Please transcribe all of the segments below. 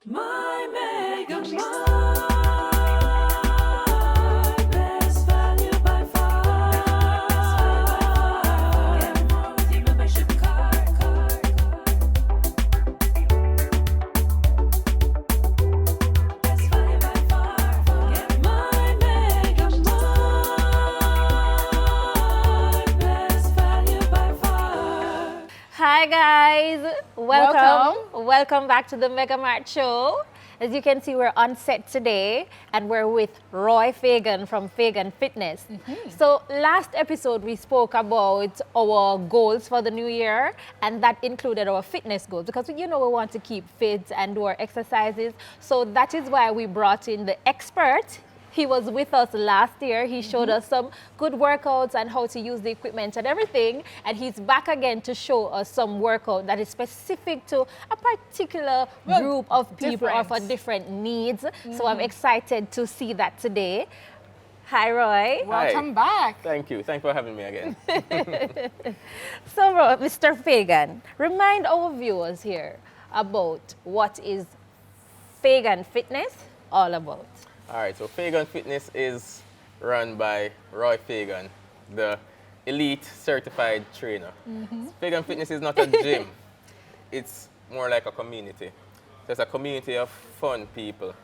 My MegaMart, best value by far. Get more with your membership card. Best value by far. Get my MegaMart, best value by far. Hi guys, welcome back to the MegaMart Show. As you can see, we're on set today and we're with Roy Fagan from Fagan Fitness. So last episode we spoke about our goals for the new year, and that included our fitness goals because we want to keep fit and do our exercises. So that is why we brought in the expert. He was with us last year. He showed us some good workouts and how to use the equipment and everything. And he's back again to show us some workout that is specific to a particular group of people or for different needs. So I'm excited to see that today. Hi, Roy. Welcome back. Thank you. Thanks for having me again. So, Mr. Fagan, remind our viewers here about what is Fagan Fitness all about. All right, so Fagan Fitness is run by Roy Fagan, the elite certified trainer. Fagan Fitness is not a gym. It's more like a community. So it's a community of fun people,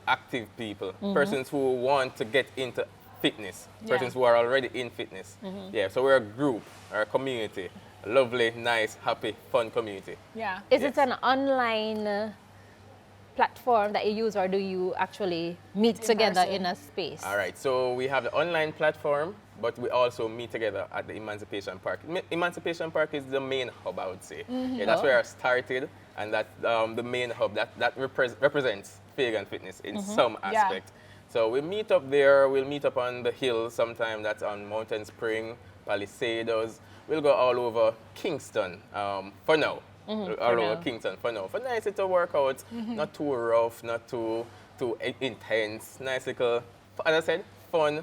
active people, persons who want to get into fitness, persons who are already in fitness. Yeah, so we're a group, or a community, a lovely, nice, happy, fun community. Yeah. Is it an online platform that you use, or do you actually meet In together person. in a space? All right, so we have the online platform, but we also meet together at the Emancipation Park. Emancipation Park is the main hub, I would say. Yeah, that's where I started, and that's the main hub that represents Fagan Fitness in some aspect. So we meet up there, we'll meet up on the hill sometime, that's on Mountain Spring, Palisados. We'll go all over Kingston for now. All over Kingston for now. For nice little workouts, not too rough, not too intense. Nice little, as I said, fun,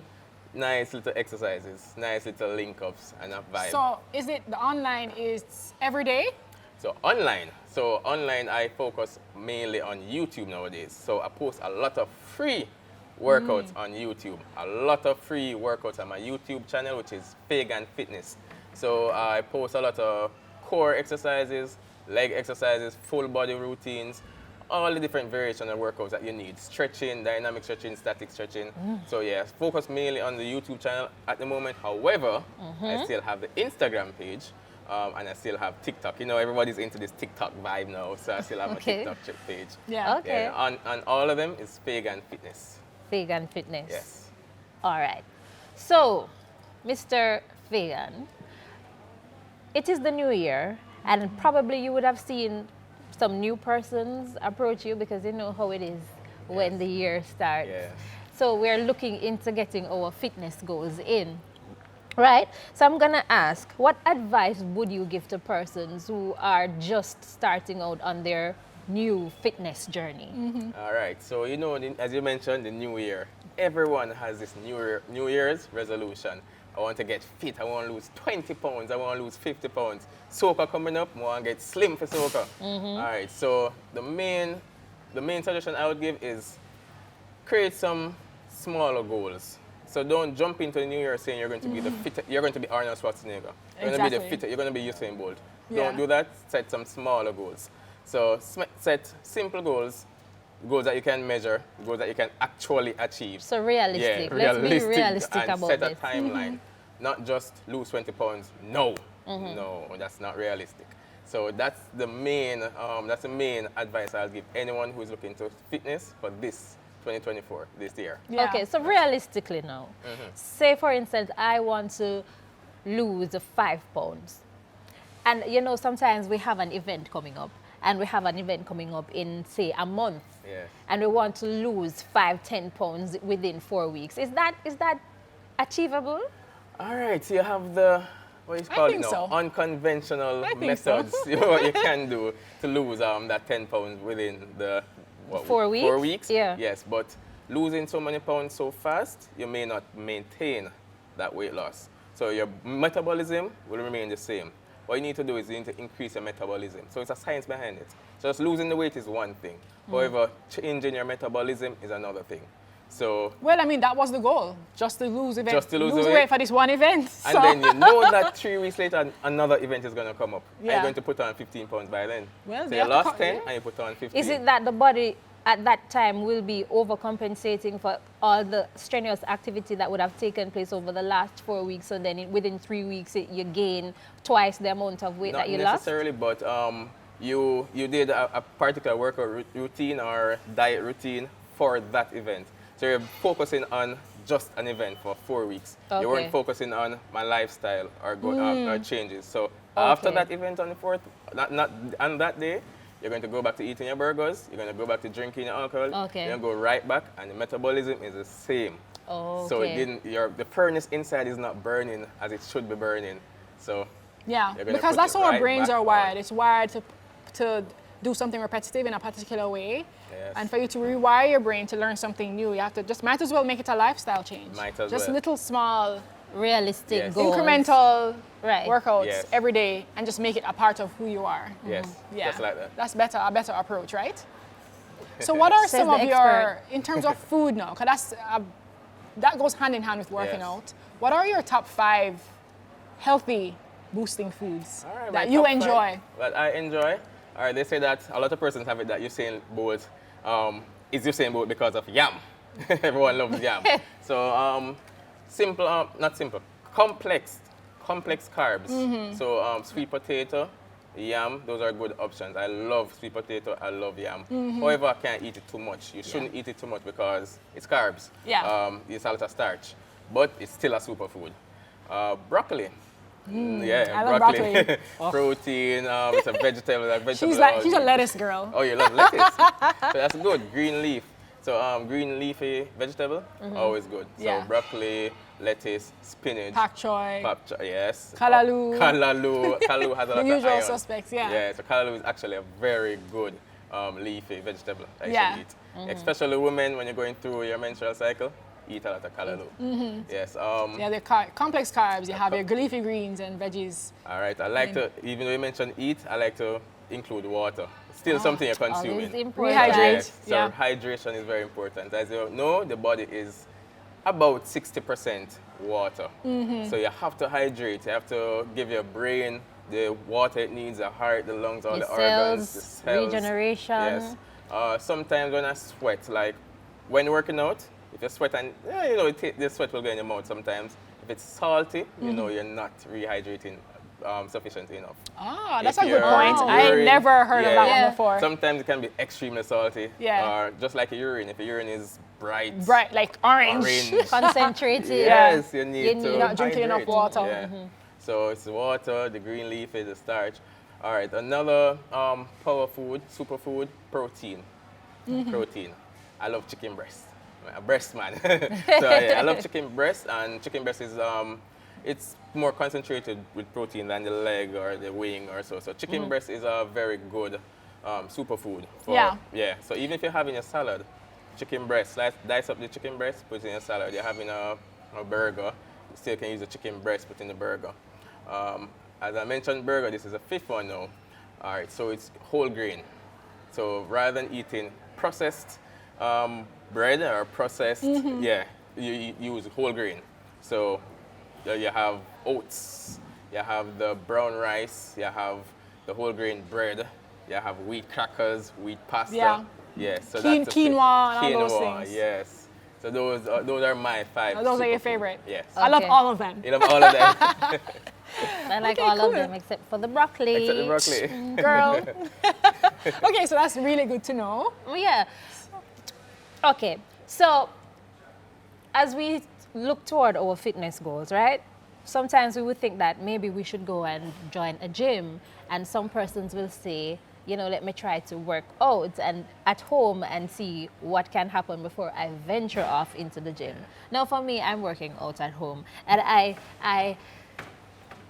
nice little exercises, nice little link-ups and a vibe. So is it the online is every day? So online I focus mainly on YouTube nowadays. So I post a lot of free workouts on YouTube. A lot of free workouts on my YouTube channel, which is Fagan Fitness. So I post a lot of core exercises, leg exercises, full body routines, all the different variations of workouts that you need. Stretching, dynamic stretching, static stretching. So yeah, focus mainly on the YouTube channel at the moment. However, I still have the Instagram page and I still have TikTok. You know, everybody's into this TikTok vibe now, so I still have a TikTok page. Yeah. Okay. Yeah, and all of them is Fagan Fitness. Fagan Fitness. Yes. All right. So, Mr. Fagan, it is the new year, and probably you would have seen some new persons approach you because you know how it is when the year starts. Yes. So we're looking into getting our fitness goals in. Right? So I'm going to ask, what advice would you give to persons who are just starting out on their new fitness journey? All right. So, you know, as you mentioned, the new year. Everyone has this New Year's resolution. I want to get fit. I want to lose 20 pounds. I want to lose 50 pounds. Soca coming up. I want to get slim for soca. All right. So the main suggestion I would give is create some smaller goals. So don't jump into the new year saying you're going to be the fit. You're going to be Arnold Schwarzenegger. You're going to be the fit. You're going to be Usain Bolt. Don't do that. Set some smaller goals. So set simple goals. Goals that you can measure, goals that you can actually achieve. So realistic. Yeah, Let's be realistic and about set this. a timeline. Not just lose 20 pounds. No, that's not realistic. So that's the main advice I'll give anyone who is looking to fitness for this 2024, this year. Yeah. Okay, so realistically now, say for instance, I want to lose 5 pounds. And you know, sometimes we have an event coming up. And we have an event coming up in, say, a month. Yeah. And we want to lose 5-10 pounds within 4 weeks. Is that achievable? All right, so you have the, what is it called think now? so. Unconventional I think methods. so. You know what you can do to lose that 10 pounds within the 4 weeks? 4 weeks? Yeah. Yes, but losing so many pounds so fast, you may not maintain that weight loss. So your metabolism will remain the same. what you need to do is you need to increase your metabolism. So it's a science behind it. Just losing the weight is one thing. However, changing your metabolism is another thing. So, Well, I mean, that was the goal, just to lose event. Just to lose the weight weight. for this one event. and So- then you know that 3 weeks later, another event is going to come up. And Yeah. you're going to put on 15 pounds by then. Well, so they you have to lost cut- 10 yeah. and you put on 15. Is it that the body at that time will be overcompensating for all the strenuous activity that would have taken place over the last 4 weeks, so then within 3 weeks you gain twice the amount of weight Not that you lost? necessarily, but you did a particular workout routine or diet routine for that event. So you're focusing on just an event for 4 weeks. Okay. You weren't focusing on my lifestyle or or changes. So after Okay. that event on the 4th, not on that day, you're going to go back to eating your burgers. You're going to go back to drinking your alcohol. Okay. You're going to go right back, and the metabolism is the same. Oh, So it okay. didn't. The furnace inside is not burning as it should be burning. So Yeah, You're gonna because put that's it how our right brains back are on. wired. It's wired to do something repetitive in a particular way. Yes. And for you to rewire your brain to learn something new, you have to just might as well make it a lifestyle change. Might as just well. little small Realistic Yes. goals. incremental Right. workouts Yes. every day and just make it a part of who you are. yes, Yeah. just like that. That's a better approach, right? So what are Says some the of your, expert. in terms of food now, because that goes hand in hand with working Yes. out. What are your top 5 healthy boosting foods All right, that my you top enjoy? 5 That I enjoy. All right, they say that a lot of persons have it that Usain Bolt is Usain Bolt because of yam. Everyone loves yam. So simple, not simple, complex carbs. Mm-hmm. So sweet potato, yam, those are good options. I love sweet potato, I love yam. Mm-hmm. However, I can't eat it too much. You shouldn't eat it too much because it's carbs. Yeah. It's a lot of starch, but it's still a superfood. Broccoli. Yeah, I love broccoli. Protein, it's a vegetable. She's a lettuce girl. Oh, you love lettuce. So that's good. Green leaf. So green leafy vegetable, always good. So Yeah. broccoli, lettuce, spinach. Pak choy. Yes. Kalaloo. Kalaloo has a lot The of usual iron. suspects, yeah. Yeah, so kalaloo is actually a very good leafy vegetable that you Yeah. should eat. Especially women, when you're going through your menstrual cycle, eat a lot of kalaloo. Yes. Yeah, they're complex carbs. You have your leafy greens and veggies. All right. I like to, even though you mentioned eat, I like to include water. Still something you're consuming. Always important. Rehydrate. Yes, so Yeah. hydration is very important. As you know, the body is about 60% water. So you have to hydrate. You have to give your brain the water it needs, the heart, the lungs, all The the organs, the cells, cells. regeneration. Yes. Sometimes when I sweat, like when working out, if you sweat and you know the sweat will get in your mouth sometimes. If it's salty, you know you're not rehydrating sufficiently enough. Ah, that's If a good your point. I urine- never heard of that Yeah. one before. Sometimes it can be extremely salty. Yeah. Or just like your urine. If your urine is bright, Bright, like orange. Concentrated. yes, you need You to. need- You're not drinking enough hydrate. water. Yeah. So it's the water, the green leaf is the starch. All right, another power food, superfood, protein. Protein. I love chicken breast. I'm a breast man. So yeah, I love chicken breast, and chicken breast is it's more concentrated with protein than the leg or the wing or so. So chicken breast is a very good superfood. Yeah. Yeah. So even if you're having a salad, chicken breast, dice up the chicken breast, put it in a salad. You're having a burger, you still can use the chicken breast, put in the burger. As I mentioned, burger, this is the 5th one now. All right, so it's whole grain. So rather than eating processed bread or processed, yeah, you use whole grain. So you have oats, you have the brown rice, you have the whole grain bread, you have wheat crackers, wheat pasta. Yeah. Yeah, so Quinoa that's the and all those things. Yes. So those are my 5. Oh, those are your superfood. favorite? Yes. I love Okay. all of them. You love all of them I like Okay, all cool. of them except for the broccoli. except the broccoli. Girl. Okay, so that's really good to know. Yeah. Okay. So as we look toward our fitness goals, right? Sometimes we would think that maybe we should go and join a gym, and some persons will say, you know, let me try to work out and at home and see what can happen before I venture off into the gym. Now for me, I'm working out at home, and I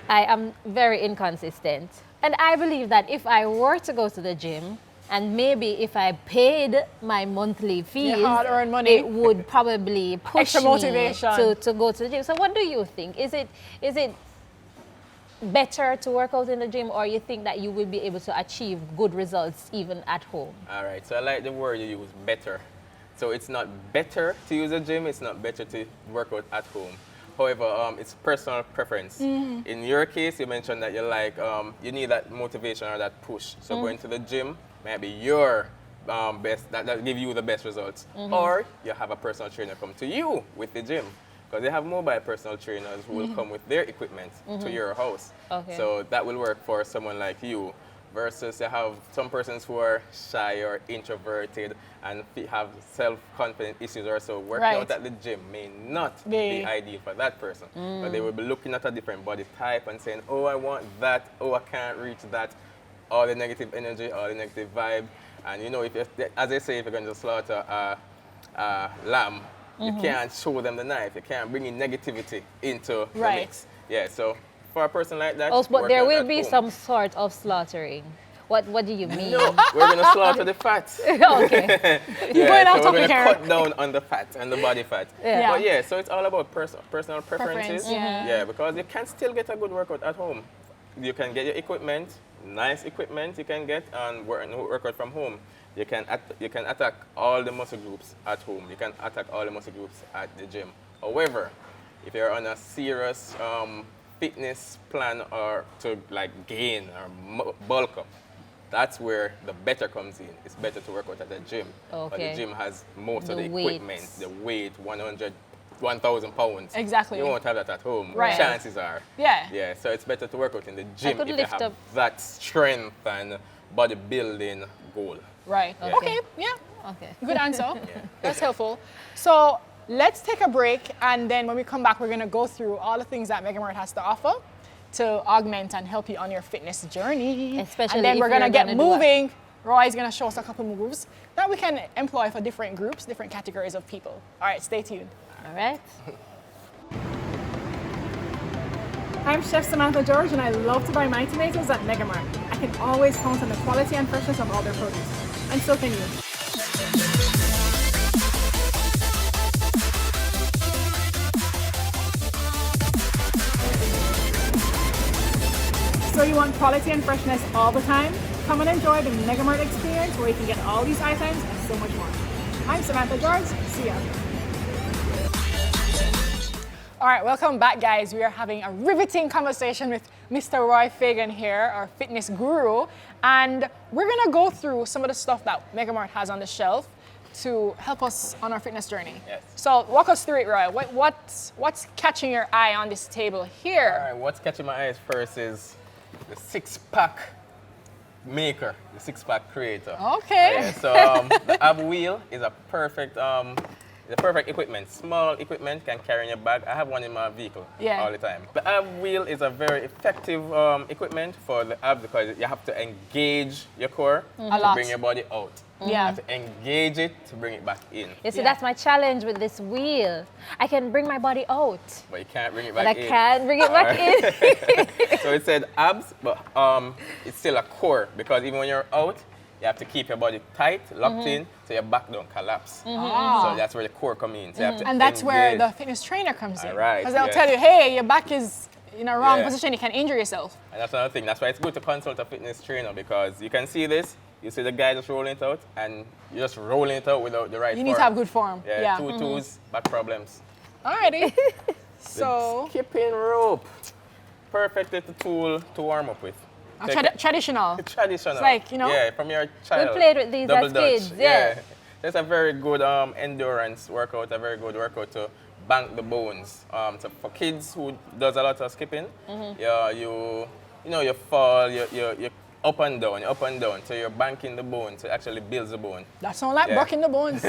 am very inconsistent. And I believe that if I were to go to the gym, and maybe if I paid my monthly fees, Your hard-earned money. it would probably push Extra me motivation. to go to the gym. So what do you think? Is it better to work out in the gym, or you think that you will be able to achieve good results even at home? All right, so I like the word you use, better. So it's not better to use a gym, it's not better to work out at home. However, it's personal preference. In your case, you mentioned that you like, you need that motivation or that push. So going to the gym might be your best, that give you the best results. Or you have a personal trainer come to you with the gym. Because they have mobile personal trainers who will come with their equipment to your house. Okay. So that will work for someone like you. Versus you have some persons who are shy or introverted and have self-confidence issues or so. Working out at the gym may not be ideal for that person. But they will be looking at a different body type and saying, oh, I want that, oh, I can't reach that. All the negative energy, all the negative vibe. And you know, if as they say, if you're going to slaughter a lamb, you can't show them the knife. You can't bring in negativity into the mix. Yeah, so for a person like that, Oh, but there will be home. some sort of slaughtering. What do you mean? No, we're going to slaughter the fat. Okay. Yeah, so we're going to cut down on the fat and the body fat. Yeah. But yeah, so it's all about personal preferences. yeah. Because you can still get a good workout at home. You can get your equipment, nice equipment you can get and work out from home. You can attack all the muscle groups at home. You can attack all the muscle groups at the gym. However, if you're on a serious fitness plan or to like gain or bulk up, that's where the better comes in. It's better to work out at the gym. But the Okay. gym has most of The the equipment, weights. the weight, 1,000 pounds. Exactly. You won't have that at home. Right. Chances are. Yeah. Yeah, so it's better to work out in the gym could if you lift have up- that strength and bodybuilding goal. Right. Okay. Okay. Yeah. Okay. Good answer. That's helpful. So let's take a break, and then when we come back, we're going to go through all the things that MegaMart has to offer to augment and help you on your fitness journey. Especially and then if we're going to you're get gonna do a- moving. Roy's going to show us a couple moves that we can employ for different groups, different categories of people. All right, stay tuned. All right. I'm Chef Samantha George, and I love to buy my tomatoes at MegaMart. I can always count on the quality and freshness of all their produce, and so can you. So you want quality and freshness all the time? Come and enjoy the MegaMart experience where you can get all these items and so much more. I'm Samantha George. See ya. All right, welcome back, guys. We are having a riveting conversation with Mr. Roy Fagan here, our fitness guru, and we're gonna go through some of the stuff that MegaMart has on the shelf to help us on our fitness journey. Yes. So walk us through it, Roy. What's catching your eye on this table here? All right, what's catching my eyes first is the six-pack maker, the six-pack creator. Okay. Yeah, so the ab wheel is a perfect equipment. Small equipment can carry in your bag. I have one in my vehicle all the time. The ab wheel is a very effective equipment for the abs because you have to engage your core to lot. bring your body out. You Yeah. have to engage it to bring it back in. You see, Yeah. that's my challenge with this wheel. I can bring my body out, But you can't bring it but back I in. can't bring it back in. So it said abs, but it's still a core because even when you're out, you have to keep your body tight, locked in, so your back don't collapse. So that's where the core comes in. So you have to And that's where engage. the fitness trainer comes in. All right, Because they'll yes. tell you, hey, your back is in a wrong Yeah. position, you can injure yourself. And that's another thing. That's why it's good to consult a fitness trainer because you can see this. You see the guy just rolling it out, and you're just rolling it out without the right You form. need to have good form. Yeah, two twos, back problems. Alrighty. So, Skipping rope. Perfect little tool to warm up with. Take it- traditional. Traditional. It's like, you know- Yeah, from your child. played with these Double as Dutch. kids, yeah. It's a very good endurance workout, a very good workout to bank the bones. So for kids who does a lot of skipping, yeah, you fall, you up and down, so you're banking the bone, so it actually builds the bone. That sounds like Yeah. breaking the bones.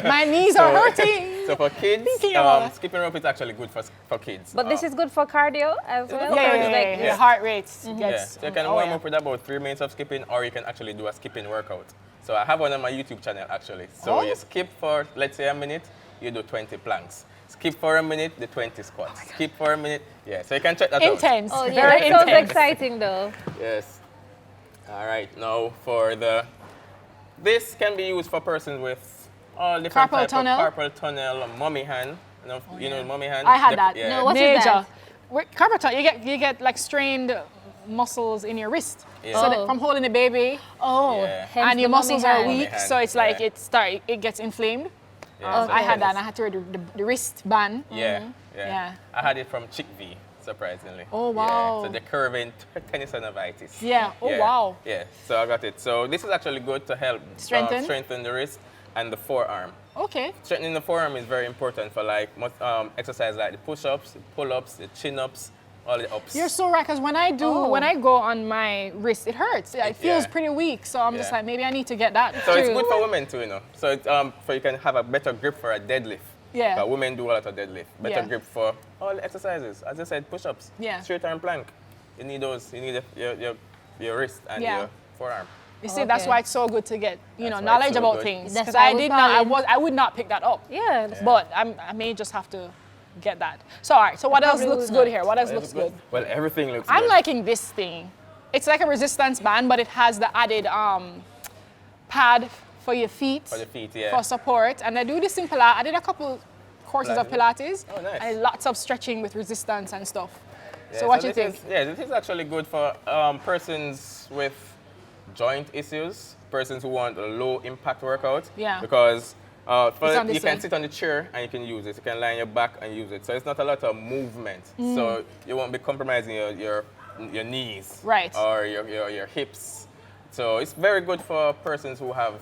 My knees are hurting. So for kids, Thinking about that. skipping rope is actually good for kids. But this is good for cardio as good well. for Yeah, cardio. yeah, Like, yeah. Yeah. Your heart rate Yeah, gets. so you can oh, warm yeah. up with about 3 minutes of skipping, or you can actually do a skipping workout. So I have one on my YouTube channel actually. So Oh. you skip for, let's say, a minute, you do 20 planks. Skip for a minute, the 20 squats. Skip for a minute, yeah. So you can check that out. Intense. Oh yeah, Very that sounds intense. exciting though. Yes. All right, now for this can be used for persons with all different Carpal type tunnel? of carpal tunnel, mummy hand. You know mummy hand? I had that. Yeah. No, what is Major. that? carpal tunnel, you get like strained muscles in your wrist. Yeah. So that Oh. from holding the baby, Oh, Yeah. hence and your the mummy muscles are hand. weak, hand, so it's like yeah. it gets inflamed. Yeah, so I had that, and tennis. I had to wear the wristband. Yeah, Yeah. I had it from Chick V, surprisingly. Oh, wow. Yeah. So the curving tendinovitis. Yeah. Oh, wow. Yeah. So I got it. So this is actually good to help strengthen the wrist and the forearm. Okay. Strengthening the forearm is very important for like exercise like the push-ups, the pull-ups, the chin-ups, all the ups. You're so right, because when I go on my wrist, it hurts. It feels Yeah. pretty weak, so I'm just Yeah. like, maybe I need to get that. So it's True. good for women too, you know. So it, for you can have a better grip for a deadlift. Yeah. But women do a lot of deadlift. Better Yeah. grip for all the exercises. As I said, push-ups, Yeah. straight arm plank. You need those. You need your wrist and Yeah. your forearm. You see, that's Okay. why it's so good to get, That's why it's knowledge so about good. things. That's Because why I we did call not, it- I would not pick that up. Yeah. But I may just have to get that. So, all right, so what else probably looks would good not. here? What else Well, looks good? Well, everything looks I'm good. liking this thing. It's like a resistance band, but it has the added pad for your feet. For the feet, yeah. For support. And I do this in Pilates. I did a couple courses of Pilates. Oh, nice. And lots of stretching with resistance and stuff. Yeah, So what you this think? This is actually good for persons with joint issues, persons who want a low impact workout. Yeah. Because It's on you this can way. sit on the chair and you can use it. You can lie on your back and use it. So it's not a lot of movement. Mm. So you won't be compromising your knees. Right. Or your hips. So it's very good for persons who have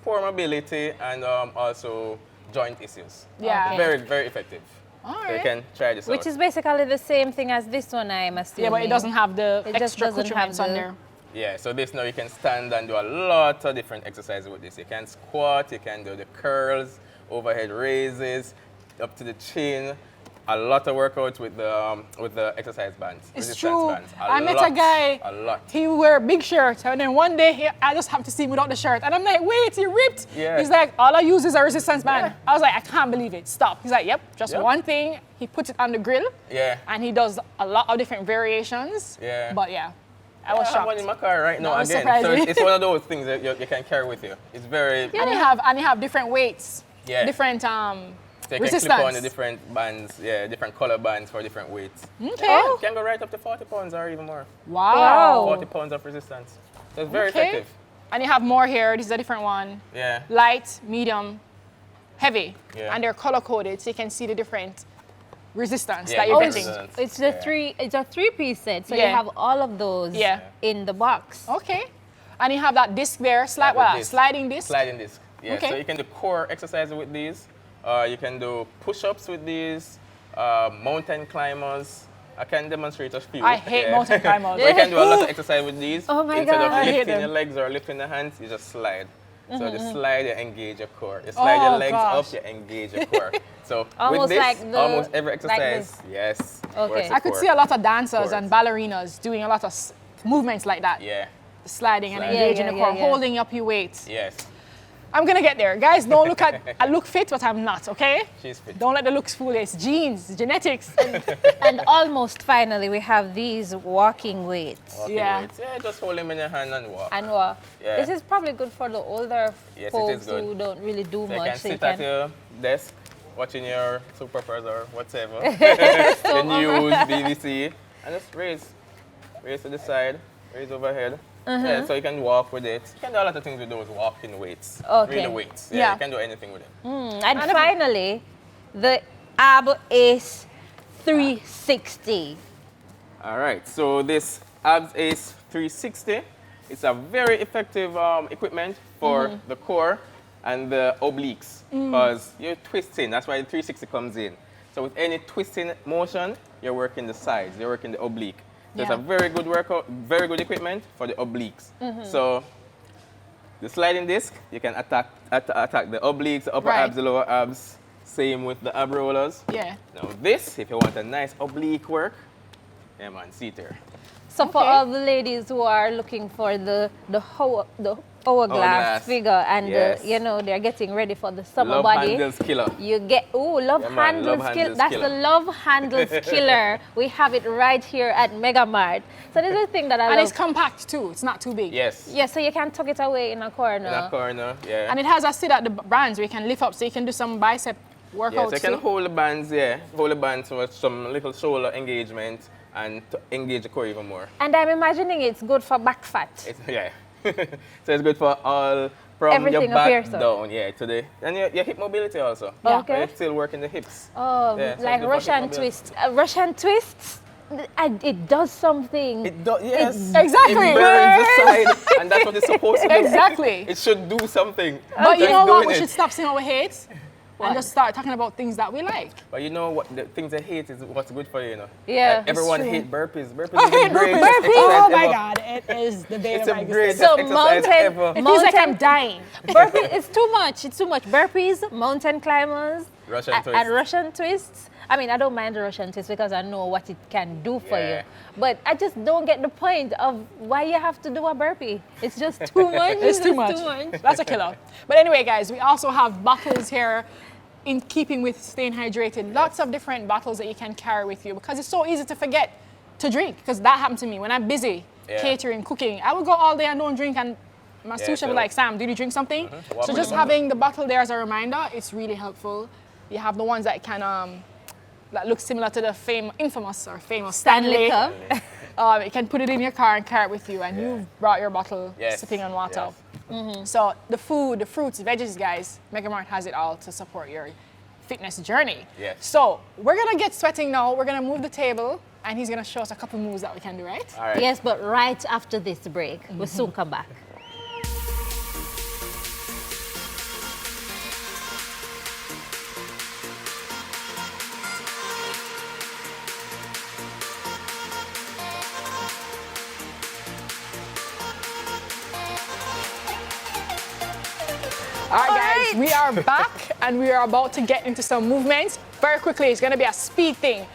poor mobility and also joint issues. Yeah. Okay. Very, very effective. All So you right. can try this Which out. is basically the same thing as this one, I'm assuming. Yeah, but it doesn't have the It just extra doesn't have accoutrements on the- there. Yeah, so this now you can stand and do a lot of different exercises with this. You can squat, you can do the curls, overhead raises, up to the chin. A lot of workouts with the exercise bands. It's resistance true. Bands. I met a guy. A lot. He wear a big shirt, and then one day I just have to see him without the shirt, and I'm like, wait, he ripped. Yeah. He's like, all I use is a resistance band. Yeah. I was like, I can't believe it. Stop. He's like, yep, just Yep. one thing. He puts it on the grill, Yeah. and he does a lot of different variations. Yeah. But yeah, I was I have one in shocked. my car right now That was again. So surprising. it's one of those things that you can carry with you. It's very And you have different weights. Yeah. Different so you can resistance. clip on the different bands, different color bands for different weights. Okay. You can go right up to 40 pounds or even more. Wow. 40 pounds of resistance. So it's very Okay. effective. And you have more here. This is a different one. Yeah. Light, medium, heavy. Yeah. And they're color coded, so you can see the different resistance Yeah, that you're different getting. resistance. It's a three-piece set, so you Yeah. have all of those Yeah. in the box. Okay. And you have that disc there, Yeah, with this. sliding disc. Sliding disc. Yeah. Okay. So you can do core exercises with these. You can do push-ups with these. Mountain climbers. I can demonstrate a few. I hate mountain climbers. But you can do a lot of exercise with these. Oh my Instead God. of I hate lifting them. your legs or lifting the hands, you just slide. So the slide, you engage your core. You slide Oh, your legs gosh. up, you engage your core. So Almost with this, like the- almost every like exercise, this. yes. Okay. works the I could core. see a lot of dancers Chords. and ballerinas doing a lot of movements like that. Yeah. Sliding and Sliding. engaging Yeah, the yeah, core, yeah, yeah. holding up your weight. Yes. I'm gonna get there. Guys, don't look at, I look fit, but I'm not, okay? She's fit. Don't let the looks fool you. It's genes, genetics. And almost finally, we have these walking weights. Walking Yeah. weights. Yeah, just hold them in your hand and walk. And Yeah. this is probably good for the older Yes, it is folks good. who don't really do So you much. can so you sit at can- your desk, watching your soap operas or whatever. The news, BBC, and just raise to the side, raise overhead. Yeah, so you can walk with it. You can do a lot of things with those walking weights. Okay. Really weights. Yeah, Yeah. you can do anything with it. And finally, the Ab Ace 360. All right, so this Abs Ace 360, it's a very effective equipment for the core and the obliques because you're twisting. That's why the 360 comes in. So with any twisting motion, you're working the sides, you're working the oblique. So it's a Yeah. very good workout, very good equipment for the obliques. So the sliding disc, you can attack the obliques, the upper Right. abs, the lower abs. Same with the ab rollers. Yeah. Now this, if you want a nice oblique work, yeah man, see it here. So for Okay. all the ladies who are looking for the hourglass Hourglass. figure and Yes. they're getting ready for the summer Love body. handles killer. You get love Yeah, man, handles love killer. handles That's killer. the love handles killer. We have it right here at MegaMart. So this is the thing that I And love. it's compact too. It's not too big. Yes. Yeah, so you can tuck it away in a corner. In that corner, yeah. And it has a sit at the bands where you can lift up, so you can do some bicep workouts Yeah, so you can too? hold the bands with some little shoulder engagement and to engage the core even more. And I'm imagining it's good for back fat. Yeah. So it's good for all from Everything your back up here, so. down, today. And your hip mobility also. Yeah. Okay. You're still working the hips. Oh, Yeah, so like good for hip Russian mobility. twist. Russian twists, it does something. It does, yes. Exactly. It burns the side, and that's what it's supposed to do. Exactly. It should do something. But you It's know what? doing We it. should stop saying what we hate and just start talking about things that we like. But you know what? The things I hate is what's good for you, you know. Yeah, Like, everyone true. hates burpees. Burpees I is the hate greatest burpees. exercise Oh my ever. God, it is the day It's of a my great existence. So exercise ever. It feels like I'm dying. Burpee, it's too much. It's too much. Burpees, mountain climbers, Russian and twists. Russian twists. I mean, I don't mind the Russian twist because I know what it can do for Yeah. you. But I just don't get the point of why you have to do a burpee. It's just too much. It's too much. That's a killer. But anyway, guys, we also have bottles here in keeping with staying hydrated. Lots of different bottles that you can carry with you because it's so easy to forget to drink. Because that happened to me when I'm busy catering, cooking. I would go all day and don't drink, and my sous chef would so- be like, Sam, did you drink something? Walk So with just the bottle. having the bottle there as a reminder, it's really helpful. You have the ones that can that look similar to the famous Stanley Stanley. Cup. You can put it in your car and carry it with you, and you've brought your bottle Yes. sipping on water. Yes. So the food, the fruits, veggies, guys, MegaMart has it all to support your fitness journey. Yes. So we're gonna get sweating now. We're gonna move the table, and he's gonna show us a couple moves that we can do, right? All right. Yes, but right after this break, we'll soon come back. All right, guys, we are back, and we are about to get into some movements. Very quickly, it's gonna be a speed thing.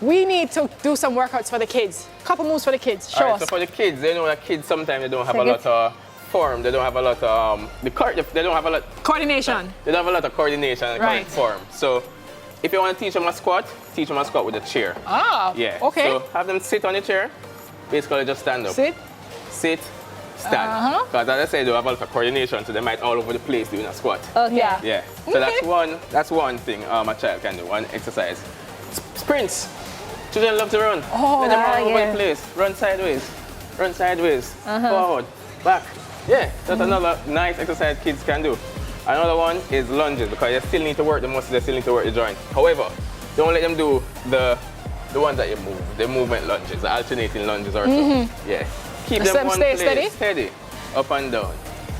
We need to do some workouts for the kids. Couple moves for the kids. Show All right, us. so for the kids, they know that kids sometimes they don't have Check a it. lot of form. They don't have a lot of they don't have a lot. Coordination. They don't have a lot of coordination and Right. correct form. So if you want to teach them a squat with a chair. Ah, Yeah. okay. So have them sit on the chair. Basically, just stand up. Sit. Sit. Stand. Because as I said, they have a lot of coordination, so they might all over the place doing a squat. Okay. Yeah. Yeah. So that's one thing a child can do, one exercise. Sprints. Children love to run. Oh, Let them run over yeah. the place. Run sideways, forward, back. Yeah, that's another nice exercise kids can do. Another one is lunges because they still need to work the muscles, they still need to work the joint. However, don't let them do the ones that you move, the movement lunges, the alternating lunges or so. Yeah. Keep Let them them one stay place, steady? up and down.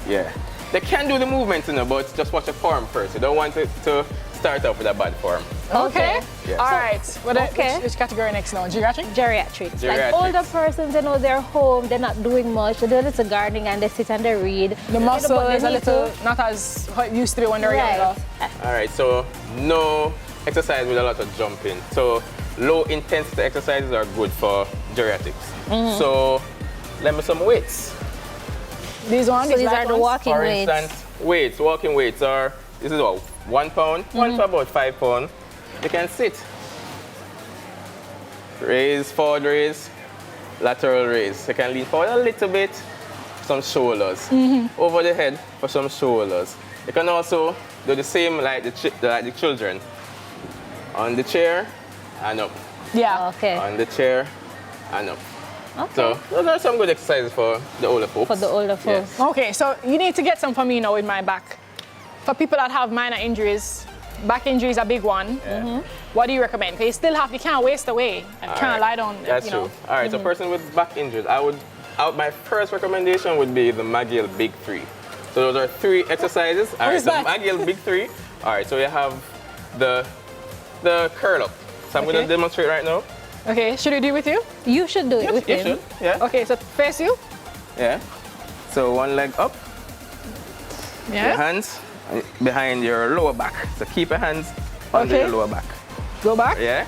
Yeah. They can do the movement, but just watch the form first. You don't want it to start off with a bad form. Okay. Yeah. All right. Okay. Which category next now? Geriatric? Geriatrics. Like Geriatrics. older persons, you know, they're home, they're not doing much, they do a little gardening and they sit and they read. The muscle But they is a need little to- not as how it used to be when they were Right. younger. All right, so no exercise with a lot of jumping. So low intensity exercises are good for geriatrics. So let me some weights. These ones, So these are the ones. walking For weights. instance, walking weights are, this is what, 1 pound, one to about 5 pounds. You can sit. Raise, forward raise, lateral raise. You can lean forward a little bit, some shoulders. Over the head for some shoulders. You can also do the same like the children. On the chair and up. Yeah. Okay. On the chair and up. Okay. So those are some good exercises for the older folks. For the older folks. Yes. Okay, so you need to get some for me now with my back. For people that have minor injuries, back injury is a big one. Yeah. What do you recommend? Because you can't waste away and All can't right. lie down. That's you know. true. All right, so person with back injuries, my first recommendation would be the McGill Big Three. So those are 3 exercises. All right, is so that? McGill Big Three. All right, so you have the curl up. So I'm going Okay. to demonstrate right now. Okay, should we do it with you? You should do it with You him. should. Yeah. Okay, so face you. Yeah. So one leg up, your Yeah. hands behind your lower back. So keep your hands under Okay. your lower back. Go back. Yeah.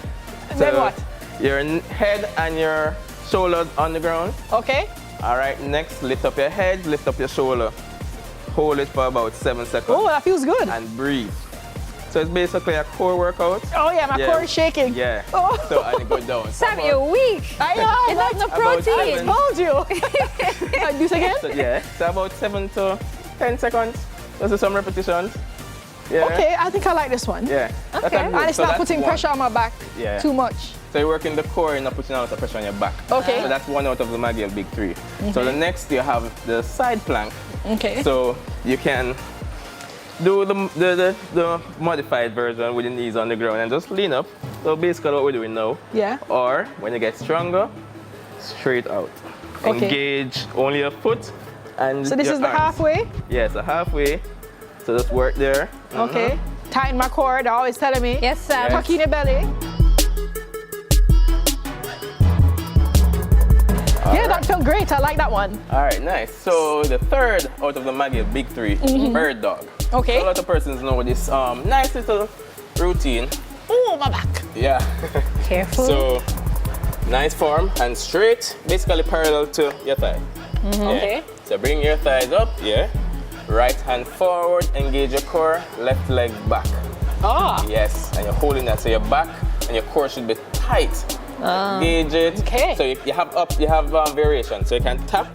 Then what? Your head and your shoulders on the ground. Okay. All right, next, lift up your head, lift up your shoulder. Hold it for about 7 seconds Oh, that feels good. and breathe. So it's basically a core workout. Oh yeah, my Yeah. core is shaking. Yeah. Oh. So and it go down. Sam, you're weak. I know. You have no About protein. seven. Told you. Do this again. So, yeah. So about 7 to 10 seconds. Those are some repetitions. Yeah. Okay, I think I like this one. Yeah. That's Okay. a good- And it's so not that's putting one. pressure on my back Yeah. too much. So you're working the core and not putting a lot of pressure on your back. Okay. So that's one out of the McGill Big Three. So the next you have the side plank. Okay. So you can do the modified version with your knees on the ground and just lean up. So basically what we're doing now. Yeah. Or when you get stronger, straight out. Okay. Engage only your foot and So this your is the arms. halfway. Yeah, so halfway. So just work there. Okay. Tighten my core. They're always telling me. Yes, sir. Yes. Tuck in your belly. Yeah, that felt great. I like that one. All right, nice. So the third out of the McGill Big Three, bird dog. Okay. So a lot of persons know this nice little routine. Oh, my back. Yeah. Careful. So nice form and straight, basically parallel to your thigh. Yeah. Okay. So bring your thighs up, yeah. Right hand forward, engage your core, left leg back. Ah. Yes, and you're holding that. So your back and your core should be tight. Engage it. Okay. So you have variation. So you can tap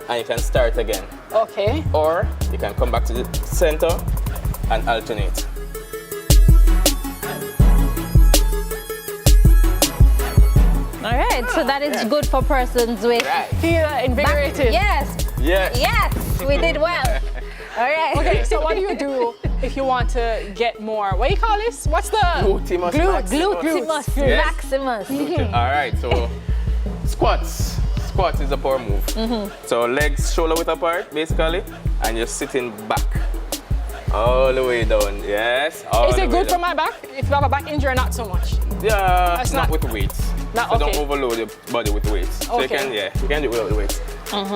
and you can start again. Okay. Or you can come back to the center and alternate. All right, so that is good for persons with Right. Feel back. invigorated. Yes, Yes. yes, we did well. All right. Okay, so what do you do if you want to get more? What do you call this? What's the Glutimus maximus. Glutimus Yes. maximus. All right, so squats. Squats is a power move. So legs shoulder width apart, basically, and you're sitting back. All the way down, yes. All Is the it way good for down. my back? If you have a back injury, not so much. Yeah, That's not not- with weights. Not- So don't okay. overload your body with weights. So Okay. you can do it without the weights.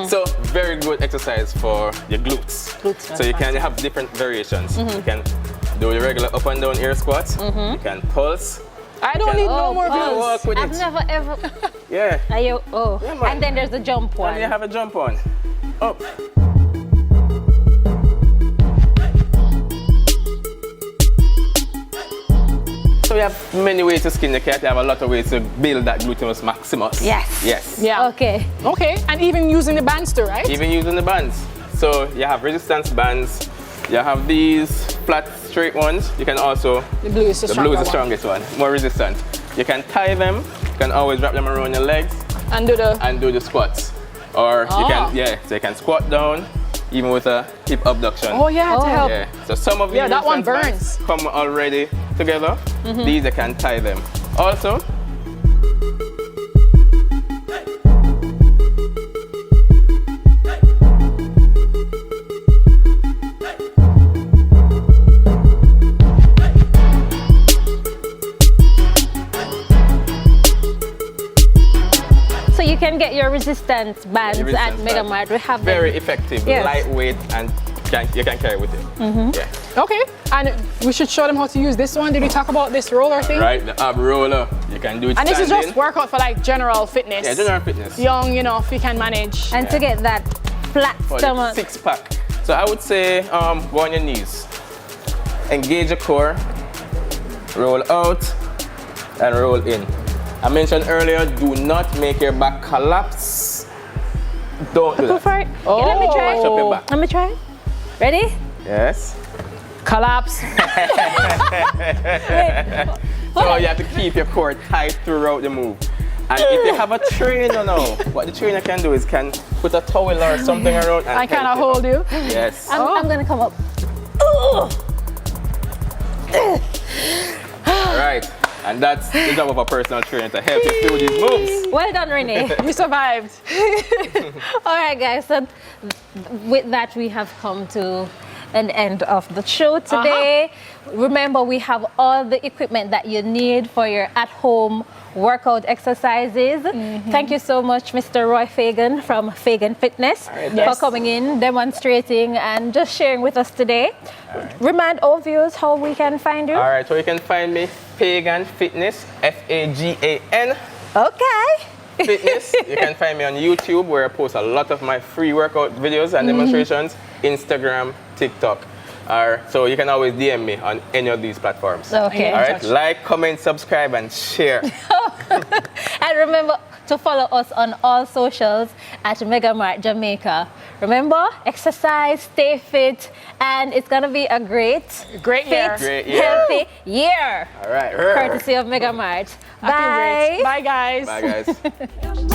So very good exercise for your glutes. Glutes, So you can have different variations. You can do the regular up and down air squats. You can pulse. I don't need no Oh, more You can bills. walk with I've it. never ever. Yeah. Are you? Oh, Yeah, man. and then there's the jump one. And you have a jump on. Up. So you have many ways to skin the cat. You have a lot of ways to build that gluteus maximus. Yes. Yes. Yeah. Okay. Okay, and even using the bands too, right? Even using the bands. So you have resistance bands. You have these flat, straight ones. You can also, The blue is the the blue is the stronger strongest one, more resistant. You can tie them. You can always wrap them around your legs one. And do the. and do the squats. Or you Ah. can, yeah, so you can squat down, even with a hip abduction. Oh yeah, to Oh. help. Yeah. So some of Yeah, these that one resistance bands come already together. These I can tie them. Also, So you can get your resistance bands Your at resistance bands. MegaMart. We have them. very effective, Yes. lightweight, and you can carry with you. Yeah. Okay, and we should show them how to use this one. Did we talk about this roller thing? Right, the ab roller. You can do it And this is standing. just workout for like general fitness. Yeah, general fitness. Young, you know, if you can manage. And to get that flat For the stomach. six pack. So I would say go on your knees. Engage your core. Roll out and roll in. I mentioned earlier, do not make your back collapse. Don't do Go that. for it. Okay, let me try. Push up your back. Let me try. Ready? Yes. Collapse. So you have to keep your core tight throughout the move. And if you have a trainer now, what the trainer can do is can put a towel or something around and I kind of help hold you. Yes. I'm gonna come up. All right. And that's the job of a personal trainer to help you through these moves. Well done, Renee. We survived. All right, guys. So with that, we have come to an end of the show today. Remember, we have all the equipment that you need for your at-home workout exercises. Thank you so much, Mr. Roy Fagan from Fagan Fitness, for Yes. coming in, demonstrating, and just sharing with us today. Remind all viewers how we can find you. All right, so you can find me Fagan Fitness, Fagan Okay. Fitness. You can find me on YouTube where I post a lot of my free workout videos and demonstrations, Instagram, TikTok. So you can always DM me on any of these platforms. Okay. All right, like, comment, subscribe, and share. And remember to follow us on all socials at MegaMart Jamaica. Remember, exercise, stay fit, and it's gonna be a great Year. Great year. healthy year. All right. Courtesy of MegaMart. I feel great. Bye. Bye, guys. Bye, guys.